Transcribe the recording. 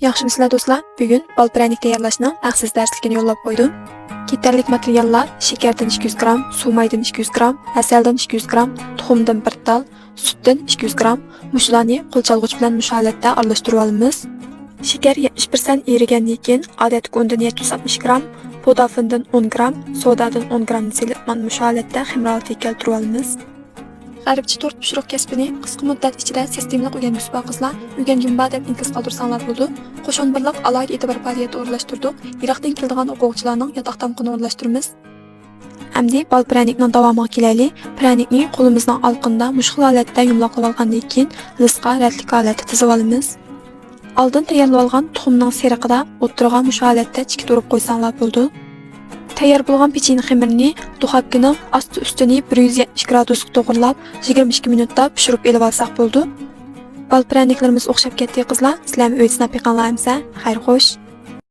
Yaxşımısızlar do'stlar, bugun bal pranik tayyorlashning haqsiz darsligini yo'llab qo'ydim. Ketarlik materiallar: shakardan 200 gram, suv maydan 200 gram, asaldan 200 gram, tuxumdan 1 tal, sutdan 200 gram. Mushlarni qo'l chalg'ich bilan mush holatda aralashtirib olamiz. Shakar 70% erigandan keyin odatda undan 760 gram, podafindan 10 gram, sodadan 10 gram silib mush holatda ximrolga keltirib olamiz. G'aribcha to'rt pishiriq kasbini qisqa muddat ichida sistemli o'rgangan qizlar o'rgangan deb inkos qoldirsanglar bo'ldi. Qo'shon birlik alohida e'tibor faoliyati o'rlashtirdik. Iroqdan kelgan o'quvchilarning yotoqdan qini o'rlashtiramiz. Hamda bal pranikning davomiga kelaylik. Pranikni qo'limizning alqinda mushkul holatda yumloqlab olgandan keyin rizqa ratlik holatda tizib olamiz. Oldin tayyorlab olgan tuxumning seriqida o'tirgan mush holatda chiki turib qo'ysanglar bo'ldi. Tayyor bo'lgan pecheni xamirini duxovkaning osti ustini 170 gradusga to'g'irlab 22 minutda pishirib elib olsak bo'ldi. Bal praniklarimiz o'xshab ketdi qizlar. Sizlarni uyda sinab yiqanlarimsa, xayr xo'sh.